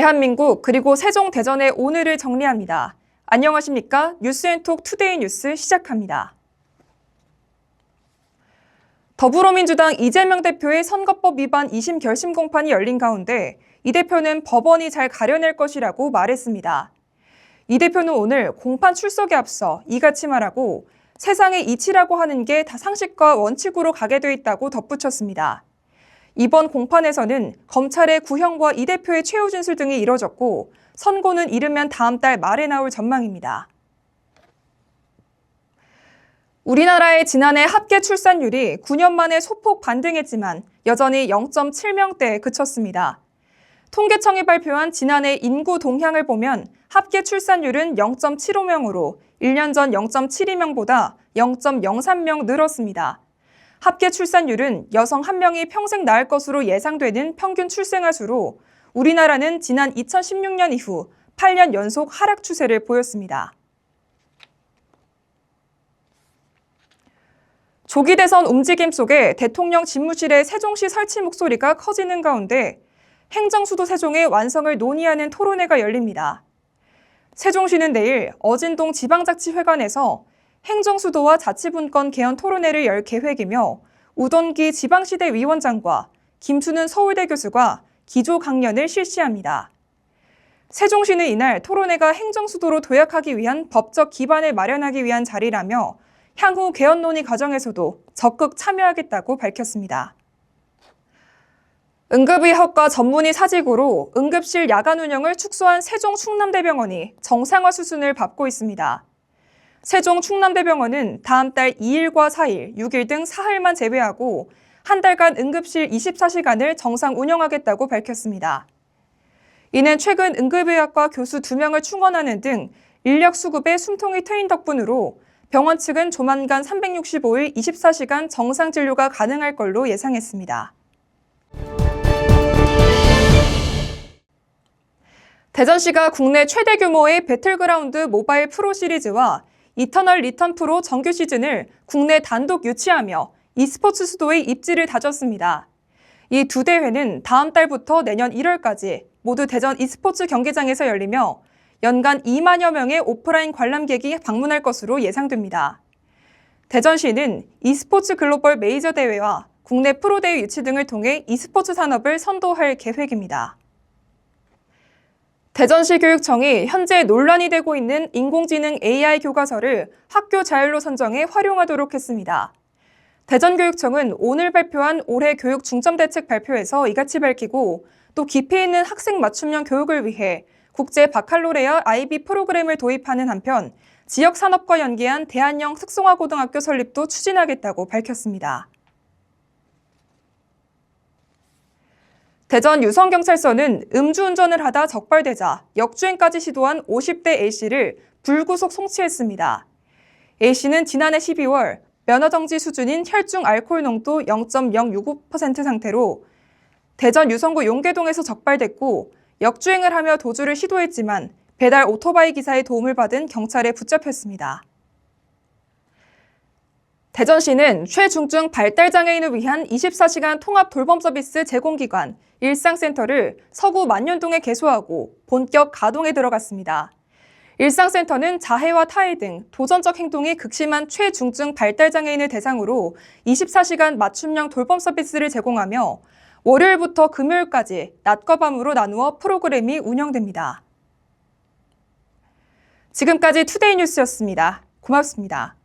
대한민국 그리고 세종 대전의 오늘을 정리합니다. 안녕하십니까? 뉴스앤톡 투데이 뉴스 시작합니다. 더불어민주당 이재명 대표의 선거법 위반 2심 결심 공판이 열린 가운데 이 대표는 법원이 잘 가려낼 것이라고 말했습니다. 이 대표는 오늘 공판 출석에 앞서 이같이 말하고 세상의 이치라고 하는 게 다 상식과 원칙으로 가게 돼 있다고 덧붙였습니다. 이번 공판에서는 검찰의 구형과 이 대표의 최후 진술 등이 이뤄졌고 선고는 이르면 다음 달 말에 나올 전망입니다. 우리나라의 지난해 합계 출산율이 9년 만에 소폭 반등했지만 여전히 0.7명대에 그쳤습니다. 통계청이 발표한 지난해 인구 동향을 보면 합계 출산율은 0.75명으로 1년 전 0.72명보다 0.03명 늘었습니다. 합계 출산율은 여성 1명이 평생 낳을 것으로 예상되는 평균 출생아 수로 우리나라는 지난 2016년 이후 8년 연속 하락 추세를 보였습니다. 조기 대선 움직임 속에 대통령 집무실의 세종시 설치 목소리가 커지는 가운데 행정수도 세종의 완성을 논의하는 토론회가 열립니다. 세종시는 내일 어진동 지방자치회관에서 행정수도와 자치분권 개헌 토론회를 열 계획이며 우돈기 지방시대위원장과 김순은 서울대 교수가 기조 강연을 실시합니다. 세종시는 이날 토론회가 행정수도로 도약하기 위한 법적 기반을 마련하기 위한 자리라며 향후 개헌 논의 과정에서도 적극 참여하겠다고 밝혔습니다. 응급의학과 전문의 사직으로 응급실 야간 운영을 축소한 세종 충남대병원이 정상화 수순을 밟고 있습니다. 세종 충남대병원은 다음 달 2일과 4일, 6일 등 사흘만 제외하고 한 달간 응급실 24시간을 정상 운영하겠다고 밝혔습니다. 이는 최근 응급의학과 교수 2명을 충원하는 등 인력 수급에 숨통이 트인 덕분으로 병원 측은 조만간 365일 24시간 정상 진료가 가능할 걸로 예상했습니다. 대전시가 국내 최대 규모의 배틀그라운드 모바일 프로 시리즈와 이터널 리턴 프로 정규 시즌을 국내 단독 유치하며 e스포츠 수도의 입지를 다졌습니다. 이 두 대회는 다음 달부터 내년 1월까지 모두 대전 e스포츠 경기장에서 열리며 연간 2만여 명의 오프라인 관람객이 방문할 것으로 예상됩니다. 대전시는 e스포츠 글로벌 메이저 대회와 국내 프로대회 유치 등을 통해 e스포츠 산업을 선도할 계획입니다. 대전시 교육청이 현재 논란이 되고 있는 인공지능 AI 교과서를 학교 자율로 선정해 활용하도록 했습니다. 대전교육청은 오늘 발표한 올해 교육 중점대책 발표에서 이같이 밝히고 또 깊이 있는 학생 맞춤형 교육을 위해 국제 바칼로레아 IB 프로그램을 도입하는 한편 지역 산업과 연계한 대안형 특성화 고등학교 설립도 추진하겠다고 밝혔습니다. 대전 유성경찰서는 음주운전을 하다 적발되자 역주행까지 시도한 50대 A씨를 불구속 송치했습니다. A씨는 지난해 12월 면허정지 수준인 혈중 알코올 농도 0.065% 상태로 대전 유성구 용계동에서 적발됐고 역주행을 하며 도주를 시도했지만 배달 오토바이 기사의 도움을 받은 경찰에 붙잡혔습니다. 대전시는 최중증 발달장애인을 위한 24시간 통합 돌봄 서비스 제공기관 일상센터를 서구 만년동에 개소하고 본격 가동에 들어갔습니다. 일상센터는 자해와 타해 등 도전적 행동이 극심한 최중증 발달장애인을 대상으로 24시간 맞춤형 돌봄 서비스를 제공하며 월요일부터 금요일까지 낮과 밤으로 나누어 프로그램이 운영됩니다. 지금까지 투데이 뉴스였습니다. 고맙습니다.